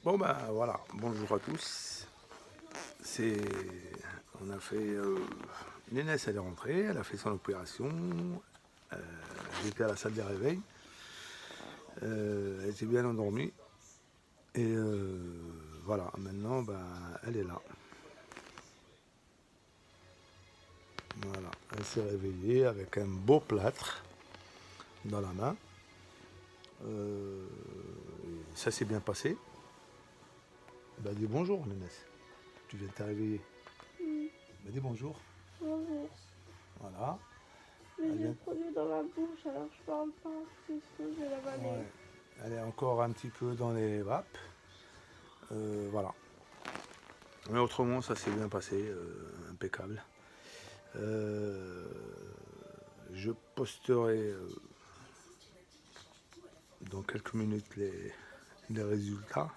Bon ben voilà, bonjour à tous. C'est, on a fait, Nénès elle est rentrée, elle a fait son opération. Euh, J'étais à la salle des réveils. Elle était bien endormie et voilà. Maintenant ben elle est là. Voilà, elle s'est réveillée avec un beau plâtre dans la main. Euh, Ça s'est bien passé. Ben dis bonjour Nénès. Tu viens de te réveiller. Oui, Ben dis bonjour. bonjour. Voilà. Mais Elle j'ai le vient- produit dans la bouche, alors je parle pas, c'est ce que je vais l'avaler. Ouais. Elle est encore un petit peu dans les vapes. Voilà. Mais autrement, ça s'est bien passé, impeccable. Euh, je posterai dans quelques minutes les résultats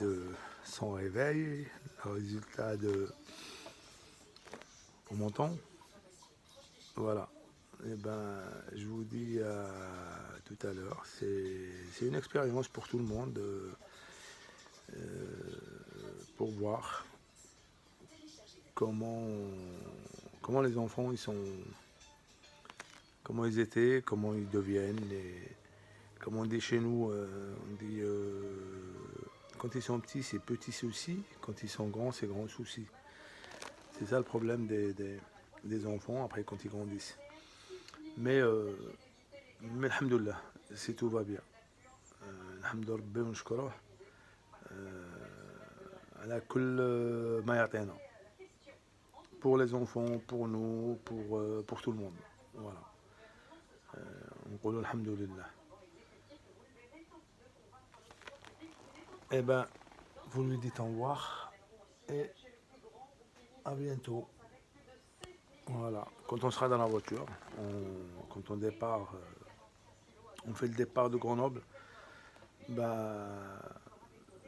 de son réveil, le résultat de au montant. Voilà. Et ben, je vous dis à tout à l'heure. C'est une expérience pour tout le monde pour voir comment, comment les enfants ils sont, comment ils étaient, comment ils deviennent, comme on dit chez nous, on dit quand ils sont petits c'est petits soucis, quand ils sont grands c'est grands soucis. C'est ça le problème des enfants après quand ils grandissent. Mais, alhamdoulilah, si tout va bien. Alhamdoulilah, Rabbi ونشكره على كل ما يعطينا. Pour les enfants, pour nous, pour tout le monde. Voilà. On dit alhamdoulilah. Eh ben, vous lui dites au revoir et à bientôt. Voilà. Quand on sera dans la voiture, quand on départ, on fait le départ de Grenoble, bah,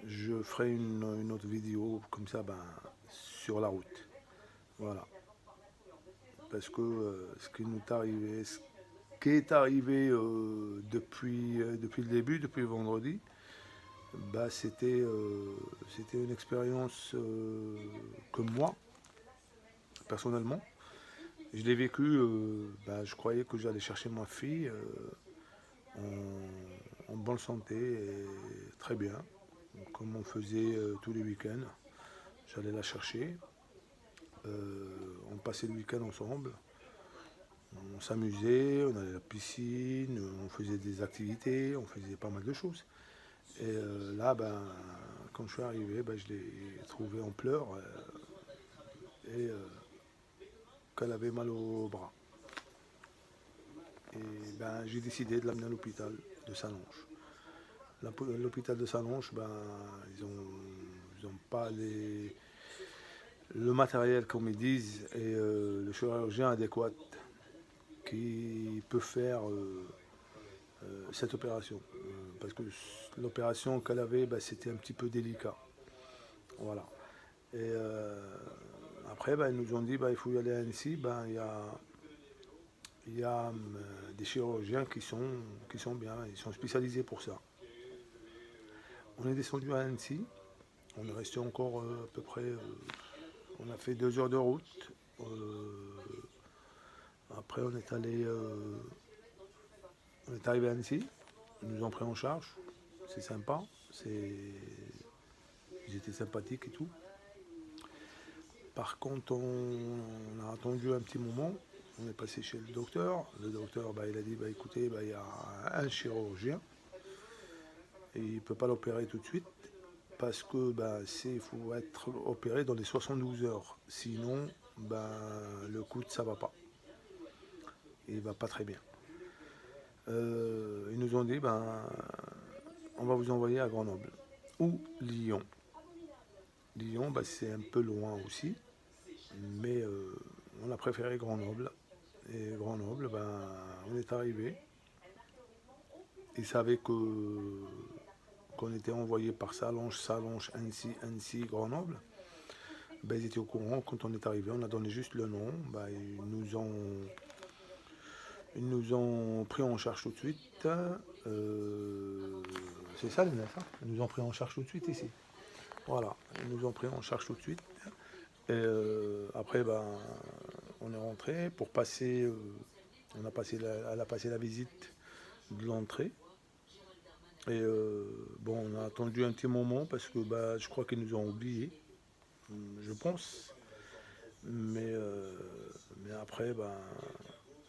je ferai une autre vidéo comme ça bah, sur la route. Voilà. Parce que ce qui nous est arrivé, ce qui est arrivé depuis le début, depuis le vendredi, bah, c'était une expérience que moi, personnellement, je l'ai vécu, bah, je croyais que j'allais chercher ma fille en bonne santé et très bien, comme on faisait tous les week-ends. J'allais la chercher, on passait le week-end ensemble, on s'amusait, on allait à la piscine, on faisait des activités, on faisait pas mal de choses. Et là, ben, quand je suis arrivé, ben, je l'ai trouvée en pleurs et qu'elle avait mal au bras. Et ben, j'ai décidé de l'amener à l'hôpital de Salonches. L'hôpital de Salonches, ben, ils ont pas le matériel, comme ils disent, et le chirurgien adéquat qui peut faire cette opération. Parce que l'opération qu'elle avait, ben, c'était un petit peu délicat. Voilà. Et après, ben, ils nous ont dit ben, il faut y aller à Annecy. Ben, il y a des chirurgiens qui sont bien, ils sont spécialisés pour ça. On est descendu à Annecy, on est resté encore à peu près, on a fait 2 heures de route. Après, on est arrivé à Annecy, ils nous ont pris en charge, c'est sympa, ils étaient sympathiques et tout. Par contre, on a attendu un petit moment, on est passé chez le docteur. Le docteur, bah, il a dit, bah, écoutez, bah, il y a un chirurgien et il ne peut pas l'opérer tout de suite parce que bah, il faut être opéré dans les 72 heures. Sinon, bah, le coude, ça ne va pas. Il ne va pas très bien. Ils nous ont dit, bah, on va vous envoyer à Grenoble ou Lyon. Lyon, bah, c'est un peu loin aussi, mais on a préféré Grenoble. Et Grenoble, ben, on est arrivé. Ils savaient qu'on était envoyé par Salonches, Annecy, Annecy, Grenoble. Ben, ils étaient au courant. Quand on est arrivé, on a donné juste le nom. Ben, ils nous ont pris en charge tout de suite. C'est ça, les neufs, hein. Ils nous ont pris en charge tout de suite ici. Voilà, ils nous ont pris en charge tout de suite. Et après, ben, on est rentré pour passer. Elle a passé la visite de l'entrée. Et bon, on a attendu un petit moment parce que bah, je crois qu'ils nous ont oubliés, je pense. Mais après, ben,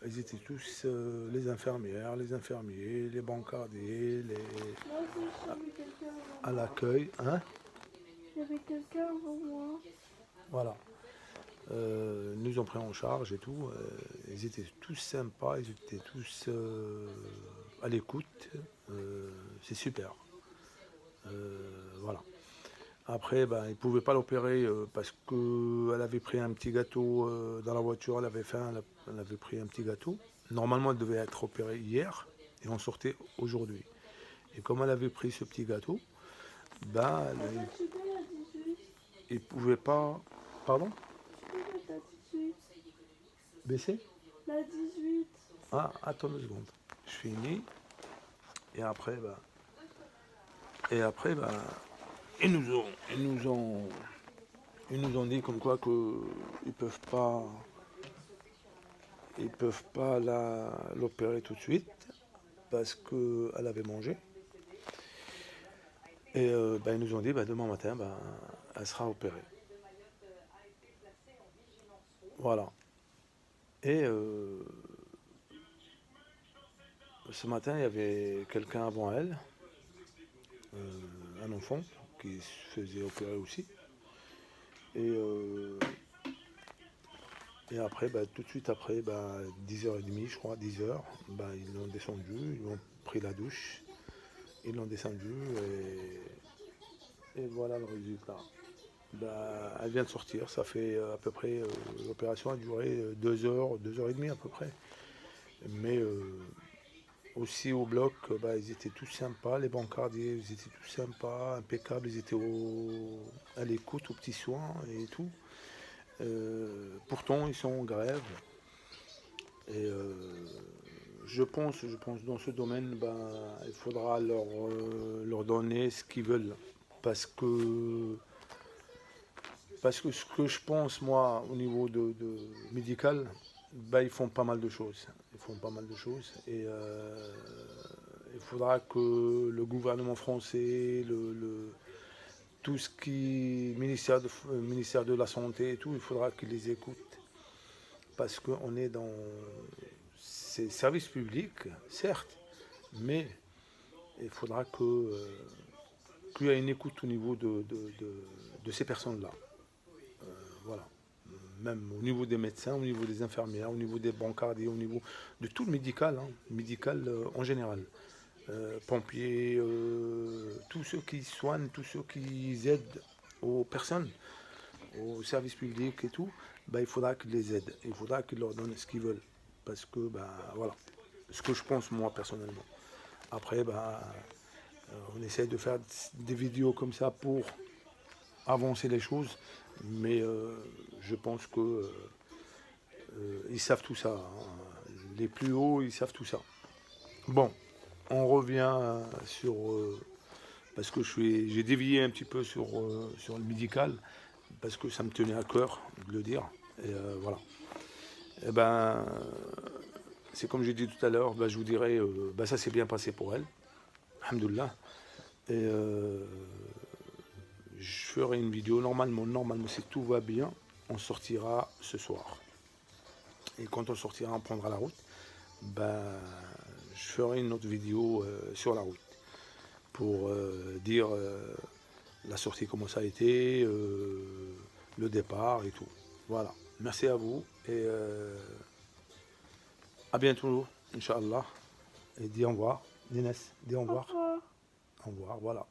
ils étaient tous les infirmières, les infirmiers, les bancardiers, Moi aussi, j'avais quelqu'un à avant moi. l'accueil. Hein, Il y avait quelqu'un avant moi. voilà. Ils nous ont pris en charge et tout. Ils étaient tous sympas, ils étaient tous à l'écoute. C'est super. Voilà. Après, ben, ils ne pouvaient pas l'opérer parce qu'elle avait pris un petit gâteau dans la voiture, elle avait faim, elle avait pris un petit gâteau. Normalement, elle devait être opérée hier et on sortait aujourd'hui. Et comme elle avait pris ce petit gâteau, ben, Tu peux la 18. ils ne pouvaient pas. Pardon? Tu peux mettre la 18. Baisser? La 18. Ah, attends 2 secondes. Je finis. Et après, ben, ben, ils nous ont dit comme quoi que ils peuvent pas l'opérer tout de suite parce qu'elle avait mangé. Et ben, ils nous ont dit ben, demain matin, ben, elle sera opérée. Voilà. Et ce matin, il y avait quelqu'un avant elle, un enfant qui se faisait opérer aussi. Et après, bah, tout de suite après, bah, 10h30, je crois, 10h, bah, ils l'ont descendu, ils ont pris la douche, ils l'ont descendu et voilà le résultat. Bah, elle vient de sortir, ça fait à peu près, l'opération a duré 2h, 2h30 à peu près. Mais aussi au bloc, bah, ils étaient tous sympas, les bancardiers, ils étaient tous sympas, impeccables, ils étaient à l'écoute, aux petits soins et tout. Pourtant, ils sont en grève. Et je pense dans ce domaine, ben, il faudra leur donner ce qu'ils veulent. Parce que, parce que ce que je pense, moi, au niveau de médical, ben, ils font pas mal de choses. Ils font pas mal de choses. Et il faudra que le gouvernement français, tout ce qui est ministère de la Santé et tout, il faudra qu'ils les écoutent. Parce qu'on est dans ces services publics, certes, mais il faudra qu'il y ait une écoute au niveau de ces personnes-là. Voilà. Même au niveau des médecins, au niveau des infirmières, au niveau des bancardiers, au niveau de tout le médical, hein, médical en général. Pompiers, tous ceux qui soignent, tous ceux qui aident aux personnes, aux services publics et tout, ben, il faudra qu'ils les aident. Il faudra qu'ils leur donnent ce qu'ils veulent. Parce que, ben, voilà, ce que je pense moi personnellement. Après, ben, on essaie de faire des vidéos comme ça pour avancer les choses. Mais je pense que ils savent tout ça, hein. Les plus hauts, ils savent tout ça. Bon, on revient sur... parce que j'ai dévié un petit peu sur le médical, parce que ça me tenait à cœur de le dire. Et voilà. Et ben, c'est comme j'ai dit tout à l'heure, ben, je vous dirais, ben, ça s'est bien passé pour elle. Alhamdoulilah. Et je ferai une vidéo, normalement, si tout va bien, on sortira ce soir. Et quand on sortira, on prendra la route. Ben, je ferai une autre vidéo sur la route pour dire la sortie, comment ça a été, le départ et tout. Voilà. Merci à vous et à bientôt, Inch'Allah. Et dis au revoir. Inès, dis au Au revoir. revoir. Au revoir, voilà.